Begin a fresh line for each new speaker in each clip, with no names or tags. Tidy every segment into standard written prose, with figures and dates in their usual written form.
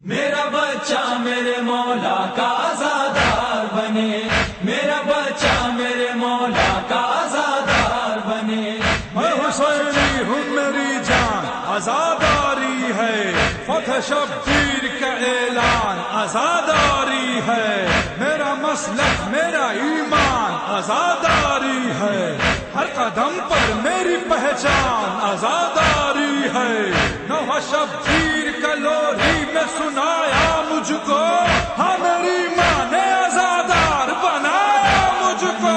मेरा बच्चा मेरे मौला का आज़ादार बने, मेरा बच्चा मेरे मौला का आज़ादार बने।
मैं हुसैनी हूँ मेरी जान आजादारी है, फतह शब्बीर का ऐलान आजादारी है। मेरा मसलक मेरा ईमान आजादारी है, हर कदम पर मेरी पहचान आजादारी है। नौहा शब्बीर का लोरी में सुनाया मुझको, हाँ मेरी माँ ने आजादार बनाया मुझको।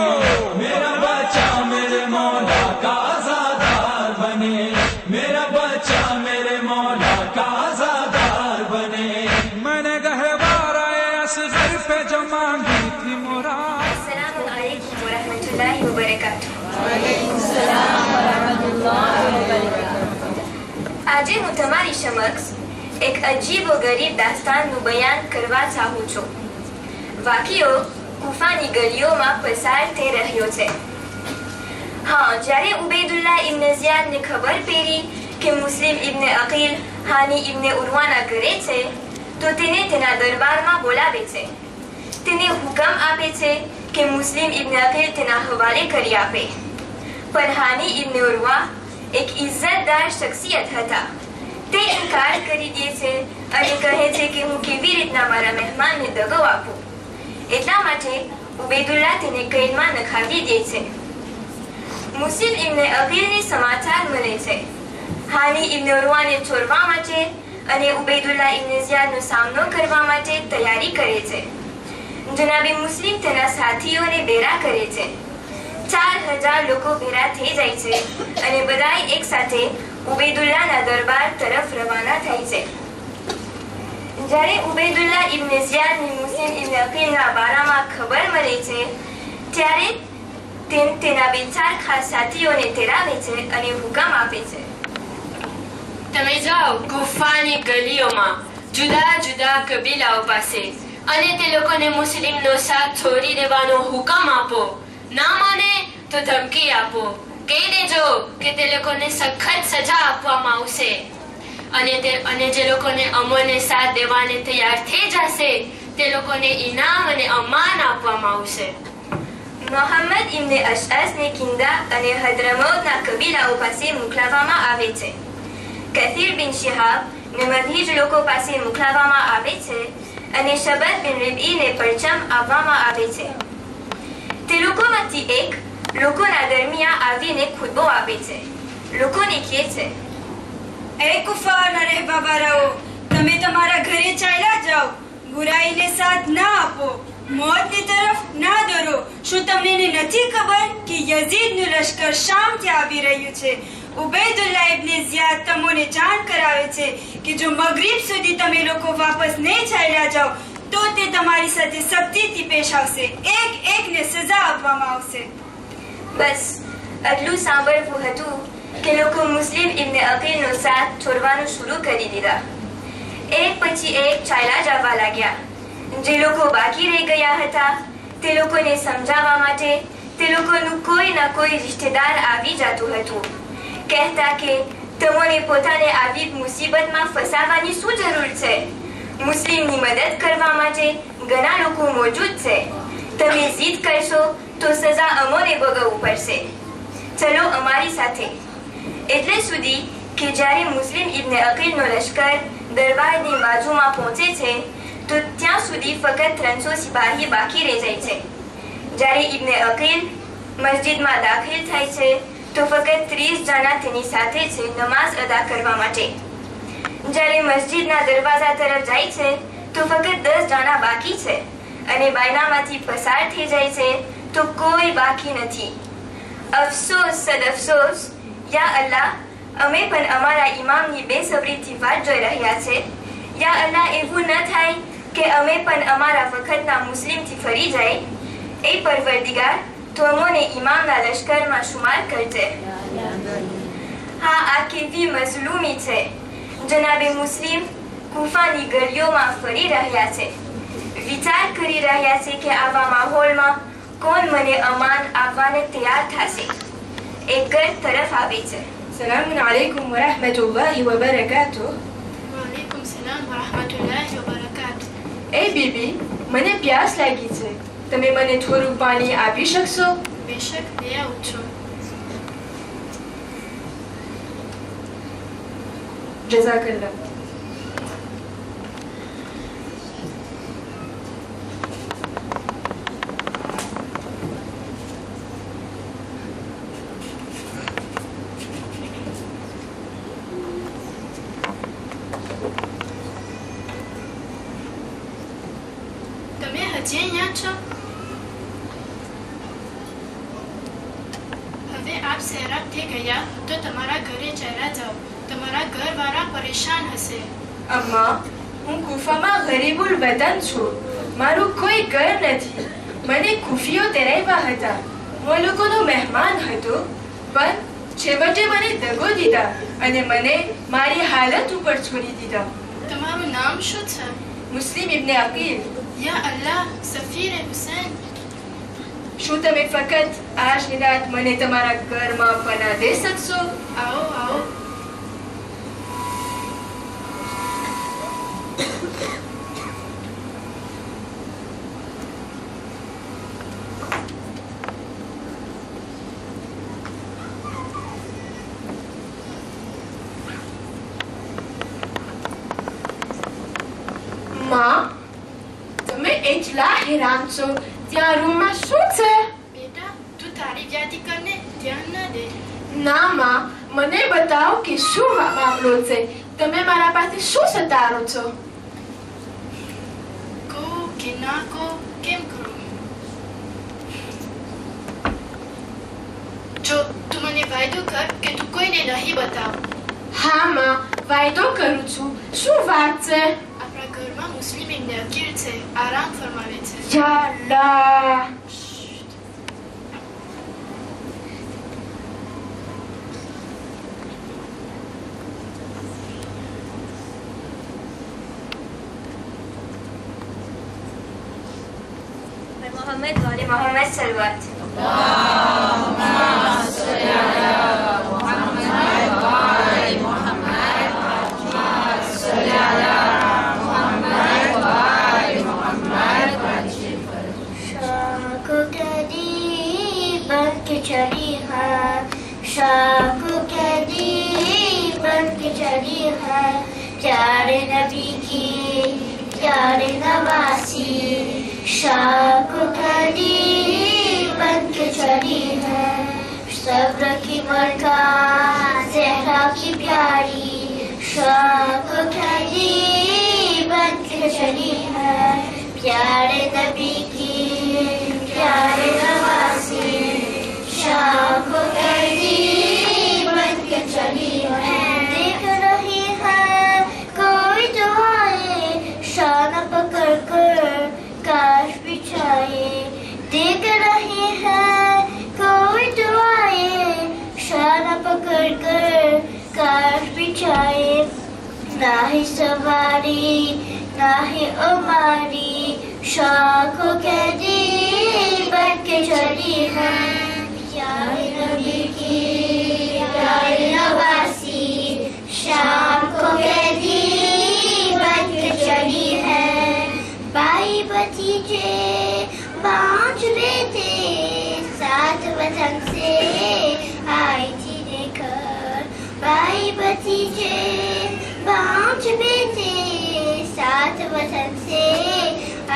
मेरा बच्चा मेरे मौला का आज़ादार बने, मेरा बच्चा मेरे मौला का आज़ादार बने।
मैंने गहवाराए असगर पे जो मांगी थी मुराद।
अस्सलामु अलैकुम वरहमतुल्लाहि वबरकातुह। આજે હું તમારી સમક્ષ એક અજીબો ગરીબ દાસ્તાનનું બયાન કરવા ચાહું છું. વાકીઓ કુફાની ગલીઓમાં પસાર થઈ રહ્યો છે. હા, જ્યારે ઉબૈદુલ્લાહ ઇબ્ન ઝિયાદને ખબર પડી કે મુસ્લિમ ઇબ્ન અકીલ હાની ઇબ્ન ઉરવાના ઘરે છે, તો તેને તેના દરબારમાં બોલાવે છે. તેને હુકમ આપે છે કે મુસ્લિમ ઇબ્ન અકીલ તેના હવાલે કરી આપે. પણ હાની ઇબ્ન ઉરવા એક ઇજ્જતદાર શખ્સિયત હતા. તે ઇનકાર કરી દે છે અને કહે છે કે હું કેવી રીતના મારા મહેમાનને દગો આપું. એટલા માટે ઉબૈદુલ્લાહ તેને કૈદમાં નખાવી દે છે. મુસ્લિમ ઇબ્ન અકીલને સમાચાર મળે છે. હાની ઇબ્ન ઉરવાને છોડવા માટે અને ઉબૈદુલ્લાહ ઇબ્ન ઝિયાદનો સામનો કરવા માટે તૈયારી કરે છે. જનાબે મુસ્લિમ તેના સાથીઓને ભેરા કરે છે. 4000 લોકો ભેરા થઈ જાય છે અને બધાય એક સાથે ઉબૈદુલ્લાહના દરબાર તરફ રવાના થાય છે. જ્યારે ઉબૈદુલ્લાહ ઇબ્ન ઝિયાદને મુસ્લિમ ઇબ્ન અકીલના બારામાં ખબર મળે છે, ત્યારે તેના બે ચાર ખાસ સાથીઓને તેડાવે છે અને હુકમ આપે છે.
તમે જાઓ કુફાની ગલીઓમાં જુદા જુદા કબીલાઓ પાસે અને તે લોકોને મુસ્લિમનો સાથ છોડી દેવાનો હુકમ આપો. ના માને તો ધમકી આપો. કહી દેજો કે તે લોકોને સખત સજા આપવામાં આવશે અને જે લોકોને અમોને સાથ દેવાને તૈયાર થઈ જશે તે લોકોને ઇનામ અને અમ્માન આપવામાં આવશે.
મોહમ્મદ ઇબ્ન અશઅસને કિંદા અને હદ્રમૌતના કબીલાઓ પાસે મોકલવામાં આવે છે. કસીર બિન શિહાબ ને મધીજ લોકો પાસે મોકલવામાં આવે છે અને શબત બિન રિબઈને પરચમ આપવામાં આવે છે. તે લોકોમાંથી એક લોકોના દરમિયાન આવીને ખુતબો આપે છે. લોકોને કહે છે,
એ કુફારના રહેવાવાળાઓ, તમે તમારા ઘરે ચાલ્યા જાઓ. બુરાઈને સાથ ના આપો, મોતની તરફ ના દોરો. શું તમને નથી ખબર કે યઝીદનું લશ્કર શામથી આવી રહ્યું છે? ઉબૈદુલ્લાહ ઇબ્ન ઝિયાદ તમને જાણ કરાવે છે કે જો મગરિબ સુધી તમે લોકો વાપસ નહીં ચાલ્યા જાઓ તો તે તમારી સાથે સખ્તીથી પેશ આવશે. એકને સજા આપવામાં આવશે.
બસ આટલું સાંભળવું હતું કે લોકો મુસ્લિમ ઇબ્ન અકીલનો સાથ છોડવાનું શરૂ કરી દીધા. એક પછી એક ચાલ્યા જવા લાગ્યા. જે લોકો બાકી રહી ગયા હતા તે લોકોને સમજાવવા માટે તે લોકોનું કોઈ ના કોઈ રિશ્તેદાર આવી જતું હતું. કહેતા કે તમને પોતાને આવી મુસીબતમાં ફસાવવાની શું જરૂર છે? મુસ્લિમની મદદ કરવા માટે ઘણા લોકો મોજૂદ છે. તમે જીદ કરશો તો સજા અમોને ભોગવવું પડશે. ચલો અમારી સાથે. એટલે સુધી કે જ્યારે મુસ્લિમ ઇબ્ન અકીલનો લશ્કર દરબારની બાજુમાં પહોંચે છે તો ત્યાં સુધી ફક્ત 300 સિપાહી બાકી રહી જાય છે. જ્યારે ઇબ્ન અકીલ મસ્જિદમાં દાખલ થાય છે તો ફક્ત 30 જણા તેની સાથે છે નમાઝ અદા કરવા માટે. જ્યારે મસ્જિદના દરવાજા તરફ જાય છે તો ફક્ત 10 જણા બાકી છે અને બાયનામાંથી પસાર થઈ જાય છે તો કોઈ બાકી નથી. અફસોસ સદ અફસોસ. યા અલ્લાહ, અમે પણ અમારા ઇમામની બેસબરીથી વાટ જોઈ રહ્યા છે. યા અલ્લાહ, એવું ન થાય કે અમે પણ અમારા વખતના મુસ્લિમથી ફરી જાય. એ પરવરદિગાર, તો અમોને ઇમામના લશ્કરમાં શુમાર કરજે. હા, આ કેવી મઝલૂમી છે. જનાબે મુસ્લિમ કુફાની ગલીઓમાં ફરી રહ્યા છે. વિચાર કરી રહ્યા છે કે આવા માહોલમાં કોણ મને અમાન આપવાને તૈયાર થશે. એક ઘર તરફ આવે છે.
السلام عليكم ورحمة الله وبركاته.
وعليكم السلام ورحمة الله وبركاته.
એ બીબી, મને પ્યાસ લાગી છે. તમે મને થોડું પાણી આપી શકશો?
બેશક લઈ આવું છું.
જઝાકલ્લા.
તમે હજી અહીંયા છો? હવે આપ સૈરાબ થઈ ગયા તો તમારા ઘરે ચાલ્યા જાઓ. તમારા ઘરવાળા પરેશાન હશે.
અમ્મા, હું કુફામાં ગરીબુલ વતન છું. મારું કોઈ ઘર નથી. મને કુફીઓ તેરાવ્યા હતા. હું લોકોનો મહેમાન હતો, પણ છેવટે મને દગો દીધા અને મને મારી હાલત ઉપર છોડી દીધા.
તમારું નામ શું છે?
મુસ્લિમ ઇબ્ને અકીલ.
યા અલ્લાહ, સફીર હુસૈન.
શું તમે ફક્ત આજની રાત મને તમારા ઘરમાં પનાહ દે શકશો?
આવો આવો.
માં, તમે એટલા હેરાન છો. ત્યાં રૂમમાં શું છે?
બેટા, તું તારી જાતિ કરને ધ્યાન ન દે.
ના માં, મને બતાવો કે શું મામલો છે. તમે મારા પાસે શું સતારો છો?
કો કે ના કો કેમ કરું? જો તું મને વાયદો કર કે તું કોઈને નહીં બતાવ.
હા માં, વાયદો કરું છું. શું વાત છે?
આપણા ઘરમાં મુસ્લિમ ઇબ્ને અકીલ છે, આરામ ફરમાવે છે.
યા અલ્લાહ. मोहम्मद वाले मोहम्मद सलवात.
चली है शाख कैदी बन के चली है प्यारे नबी की प्यारे नवासी शाख कैदी बन के चली है सब्र की मरका ज़हरा की प्यारी शाख कैदी बन के चली है प्यारे नबी की प्यारे नवासी शाख कैदी बन के चली है देख रही है कोई दुआएं शान पकड़ कर काश बिछाए देख रही है कोई दुआएं शान पकड़ कर काश बिछाए ना ही सवारी ना ही उमारी शाख कैदी बन के चली है प्यारे नबी की प्यारे नवासी शाम को कैदी बन के चली है भाई भतीजे पांच बेटे साथ वतन से आई थी लेकर भाई भतीजे पांच बेटे साथ वतन से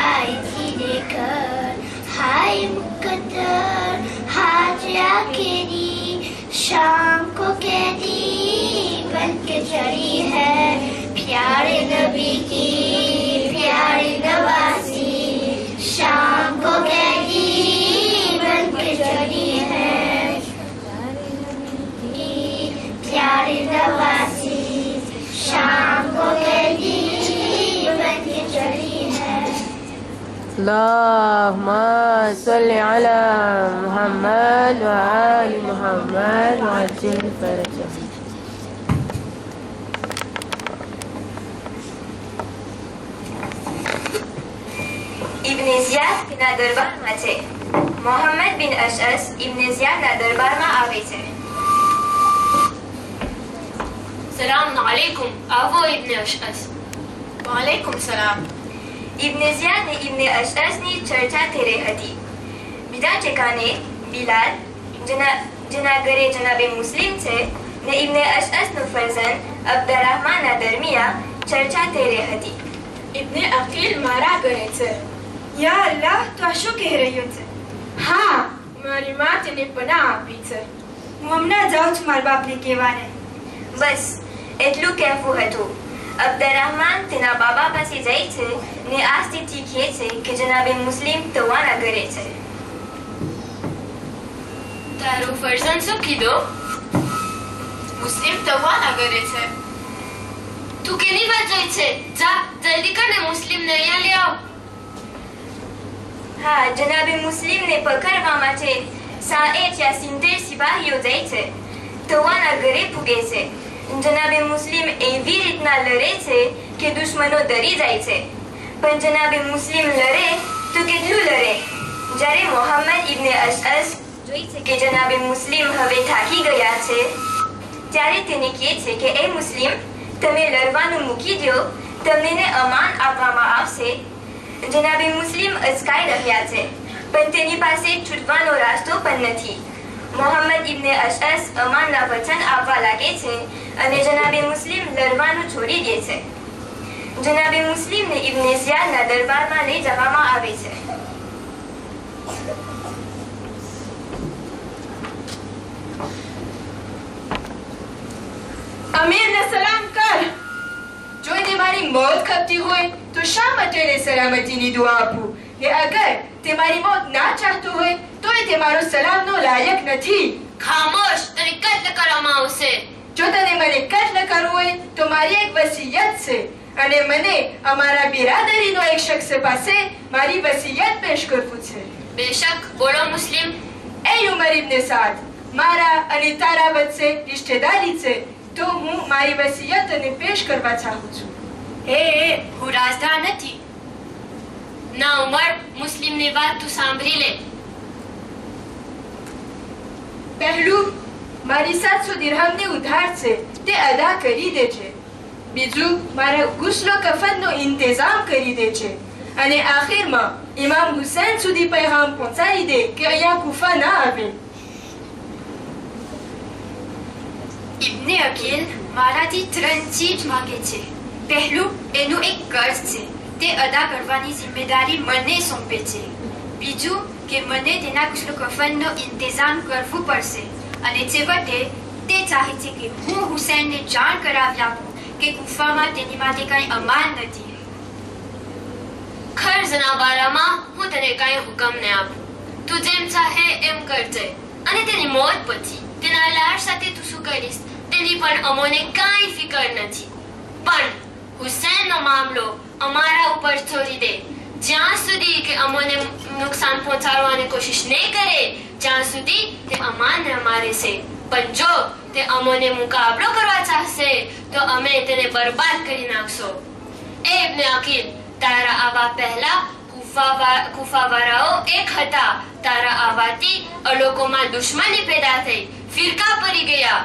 आई थी लेकर हाय मुकद्दर हाथ आखिरी शाम को कैदी बन के चली है प्यारे नबी की प्यारी नवासी शाम को कैदी बन के चली है प्यारे नवासी शाम को कैदी बन के चली है
اللهم صل على محمد وآل محمد وعجل فرجهم.
ઇબ્ને ઝિયાદના દરબારમાં છે. મોહમ્મદ બિન અશઅસ ઇબ્ને ઝિયાદના દરબારમાં આવે છે.
સલામ અલૈકુમ. આવો ઇબ્ને અશઅસ. વાલેકુમ સલામ.
ઇબ્ને ઝિયાદ ને ઇબ્ને અશઅસની ચર્ચા થઈ રહી હતી. બીજા ઠેકાણે બિલાલ જેના ઘરે જનાબે મુસ્લિમ છે ને ઇબ્ને અશઅસનું ફરઝંદ અબ્દુર્રહમાનના દરમિયાન ચર્ચા થઈ રહી હતી.
ઇબ્ને અકીલ મારા ઘરે છે.
યા અલ્લાહ, તો આ શું કહી રહ્યો છે?
હા, મારી માં તેને પનાહ આપી છે.
હું હમણાં જાઉં છું મારા બાપને કહેવાને.
બસ એટલું કહેવું હતું. અબ્દુર્રહમાન તેના બાબા પાસે જાય છે ને આ સ્થિતિ કહે છે કે જનાબે મુસ્લિમ તવાના ઘરે છે.
તારો ફરઝંદ શું કીધો? મુસ્લિમ તવાના ઘરે છે. તું કેની વાત જોઈ છે? જા જલ્દી કર ને મુસ્લિમને અહીંયા લઈ આવ.
હા, જનાબે મુસ્લિમને પકડવા માટે 60 યા 70 સિપાહીઓ જાય છે. તવાના ઘરે પૂગે છે. જનાબે મુસ્લિમ એવી રીતના લડે છે કે દુશ્મનો ડરી જાય છે. પણ જનાબે મુસ્લિમ લડે તો કેટલું લડે. જ્યારે મોહમ્મદ ઇબ્ને અશઅસ જોઈ છે કે જનાબે મુસ્લિમ હવે થાકી ગયા છે, ત્યારે તેને કહે છે કે એ મુસ્લિમ, તમે લડવાનું મૂકી દો, તમને અમાન આપવામાં આવશે. જનાબે મુસ્લિમ અચકાઈ રહ્યા છે, પણ તેની પાસે છૂટવાનો રસ્તો પણ નથી. મોહમ્મદ ઇબ્ને અશઅસ અમાનના વચન આપવા લાગે છે અને જનાબે મુસ્લિમ લડવાનું છોડી દે છે. જનાબે મુસ્લિમને ઇબ્ને ઝિયાદના દરબારમાં લઈ જવામાં આવે છે.
અમીરને સલામ કર. જો એને મારી મોત ખપતી હોય તો શા માટે એને સલામતીની દુઆ આપું? કે અગર તે મારી મોત ના ચાહતો હોય તોય તે મારો સલામનો લાયક નથી.
ખામોશ, તને કત્લ કરવામાં આવશે.
જો તને મને કત્લ કરવું હોય તો મારી એક વસિયત છે અને મને અમારા બિરાદરીનો એક શખ્સ પાસે મારી વસિયત પેશ કરવું છે.
બેશક, બોલો મુસ્લિમ.
એ ઉમર ઇબ્ને સાદ, મારા અને તારા વચ્ચે રિશ્તેદારી છે, તો હું મારી વસિયત તને પેશ કરવા ચાહું છું.
હું રાજદાર નથી. ના ઉમર, મુસ્લિમની વાત તું સાંભળી લે.
પહેલું, મારી 700 દિરહમની ઉધાર છે, તે અદા કરી દેજે. બીજું, મારા ગુસ્લો કફનનો ઇંતજામ કરી દેજે. અને આખિરમાં ઇમામ હુસૈન સુધી પૈગામ પહોંચાડી દે કે અહીંયા કુફા ના આવે.
ઇબ્ને અકીલ મારાથી 3 ચીજ માંગે છે. પહેલું, એનું એક કર્જ છે, તે અદા કરવાની જિમ્મેદારી મને સોંપે છે. બીજું, કે મને તેના ગુસ્લો કફનનો ઇંતજામ કરવું પડશે. અને છેવટે તે ચાહે છે કે હું હુસૈનને જાણ કરાવી આપું કે કુફામાં તેની માટે કંઈ અમાન નથી.
ખર્ચના બારામાં હું તને કાંઈ હુકમ ન આપું. તું જેમ ચાહે એમ કરજે. અને તેની મોત પછી તેના લાશ સાથે તું શું કરીશ તેની પણ અમોને કાંઈ ફિકર નથી. પણ હુસૈનનો મામલો અમારા ઉપર છોડી દે. જ્યાં સુધી કે અમોને નુકસાન પહોંચાડવાની કોશિશ નહીં કરે ત્યાં સુધી તે અમાનને મારે છે. પણ જો તે અમોને મુકાબલો કરવા ચાહશે તો અમે તેને બરબાદ કરી નાખશો. એ ઇબ્ને અકીલ, તારા આવા પહેલા કુફાવાળાઓ એક હતા. તારા આવાથી લોકોમાં દુશ્મની પેદા થઈ, ફિરકા પડી ગયા.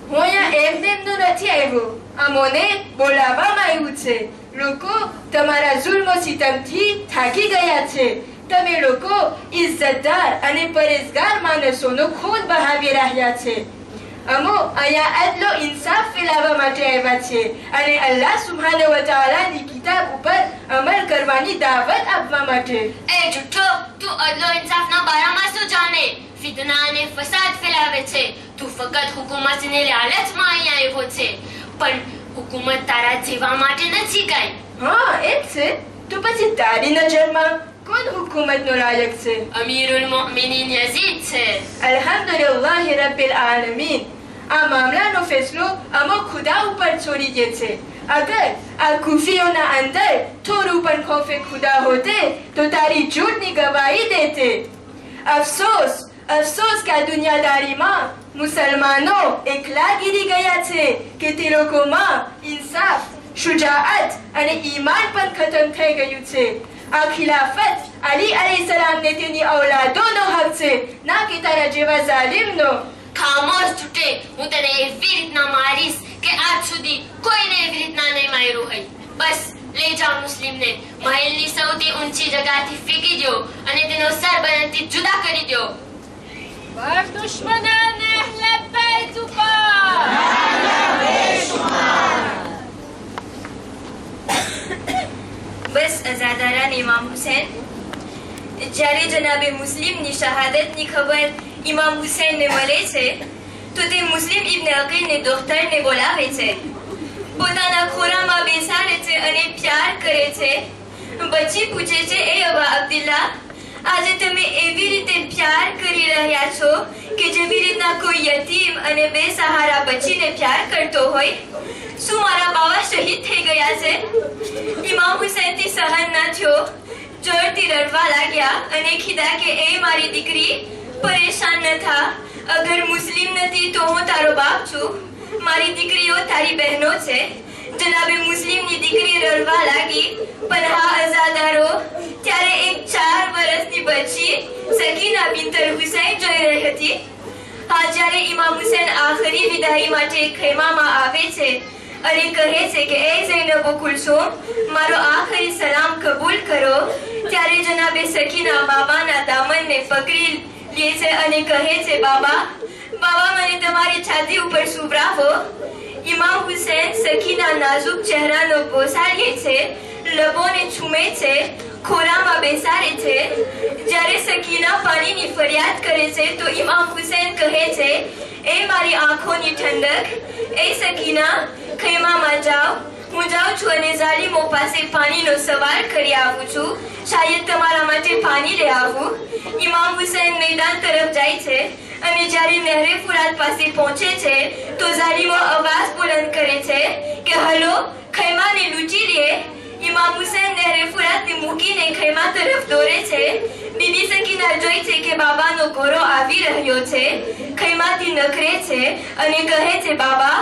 હું અહીંયા એમનેમનો નથી આવ્યો. અમોને બોલાવવામાં આવ્યું છે. લોકો તમારા જુલ્મો સિતમથી થાકી ગયા છે. તમે લોકો ઇજ્જતદાર અને પરેશગાર માણસોનો ખૂન બહાવી રહ્યા છે. અમો અહીંયા અદલો ઇન્સાફ ફેલાવવા માટે આવ્યા છે અને અલ્લાહ સુબ્હાનહુ વ તઆલાની કિતાબ ઉપર અમલ કરવાની દાવત આપવા માટે.
એ જુઠ્ઠો, તું અદલો ઇન્સાફના બારામાં શું જાણે? ફિતના અને ફસાદ ફેલાવે છે. તું ફક્ત હુકુમતની લાલચમાં અહીંયા આવ્યો છે, પણ હુકુમત તારા જેવા માટે નથી કાંઈ.
હા, એ જ છે. તો પછી તારી નજરમાં કોણ હુકુમતનો લાયક છે?
અમીરુલ મુઅમિનીન યઝીદ છે.
અલ્હમ્દુલિલ્લાહ રબ્બિલ આલમીન. આ મામલાનો ફેસલો અમો ખુદા ઉપર છોડી દે છે. અગર આ કુફીઓના અંદર થોડું પણ ખૌફે ખુદા હોતે તો તારી ઝૂઠની ગવાહી દેતે. અફસોસ, અફસોસ કે આ દુનિયાદારીમાં મુસલમાનો એકલા ગીરી ગયા છે કે તે લોકોમાં ઇન્સાફ, શુજાઅત અને ઈમાન પણ ખતમ થઈ ગયું છે. આ ખિલાફત અલી અલૈહિસ્સલામને તેની ઔલાદોનો હક છે, ના કે તારા જેવા ઝાલિમનો.
ખામોશ છૂટે. હું તને એવી રીતના મારીશ કે આજ સુધી કોઈને એવી રીતના નહીં માર્યું હોય. બસ લઈ જાઓ મુસ્લિમ. જાલિમને મહેલની સૌથી ઊંચી જગ્યાથી ફેંકી દો અને તેનો સરબલનથી જુદા કરી દો.
بر دشمنان اهل بیت پر
બસ અઝાદારાન ઇમામ હુસૈન. જ્યારે જનાબે મુસ્લિમની શહાદતની ખબર ઇમામ હુસૈનને મળે છે તો તે મુસ્લિમ ઇબ્ને અકીલને દોખ્તરને બોલાવે છે, પોતાના ખોરામાં બેસાડે છે અને પ્યાર કરે છે. બચ્ચી પૂછે છે, એ અબા અબ્દુલ્લા, આજે તમે એવી રીતે પ્યાર કરી રહ્યા છો કે જેવી રીતના કોઈ યતીમ અને બેસહારા બચ્ચીને પ્યાર કરતો હોય. શું મારા બાવા શહીદ થઈ ગયા છે? ઇમામ હુસૈનથી સહન ન થયો, જોરથી રડવા લાગ્યા અને કીધા કે એ મારી દીકરી, પરેશાન ન થા. અગર મુસ્લિમ નથી તો હું તારો બાપ છું. મારી દીકરીઓ તારી બહેનો છે. જનાબે મુસ્લિમની દીકરી રડવા લાગી. પણ હા અઝાદારો, ત્યારે એક 4 વર્ષની બચ્ચી સકીના બિન્તર હુસૈન જોઈ રહી હતી. હા, જ્યારે ઇમામ હુસૈન આખરી વિદાઈ માટે ખૈમામાં આવે છે અને કહે છે કે એ ઝૈનબ કુલસુમ, મારો આખરી સલામ કબૂલ કરો, ત્યારે જનાબે સકીના બાબાના દામનને પકડી લે છે અને કહે છે, બાબા, મને તમારી છાતી ઉપર સુવરાવો. ઇમામ હુસૈન સકીના નાજુક ચહેરાનો બોસાડીએ છે, લબોને છૂમે છે, ખોરામાં બેસાડે છે. જ્યારે સકીના પાણીની ફરિયાદ કરે છે તો ઇમામ હુસૈન કહે છે, એ મારી આંખોની ઠંડક, એ સકીના, ખૈમામાં જાઓ. હું જાઉં છું અને ઝાલિમો પાસે પાણીનો સવાલ કરી આવું છું. શાયદ તમારા માટે પાણી લઈ આવું. ઇમામ હુસૈન મેદાન તરફ જાય છે અને જ્યારે નહેરે ફુરાત પાસે પહોંચે છે તો ઝાલિમો અવાજ બુલંદ કરે છે કે હલો, ખૈમાને લૂંટી લે. ઇમામ હુસૈન નહેરે ફુરાતને મૂકીને ખૈમા તરફ દોરે છે. બીબી સકીના જોઈ છે કે બાબાનો ઘોડો આવી રહ્યો છે, ખૈમાથી નખરે છે અને કહે છે, બાબા,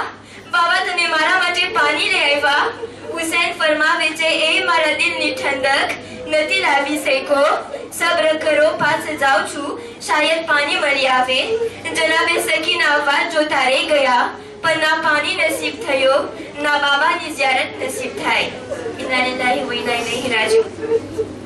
તમે મારા માટે પાણી લઈ આવ્યા? હુસૈન ફરમાવે છે, એ મારા દિલની ઠંડક, નથી લાવી શકો. સબ્ર કરો, પાસે જાઉં છું, શાયદ પાણી મળી આવે. જનાબે સકીના અવાજ જોતા રહી ગયા, પણ ના પાણી નસીબ થયો, ના બાબાની ઝિયારત નસીબ થાય. ઇન્ના લિલ્લાહી વ ઇન્ના ઇલૈહિ રાજીઉન.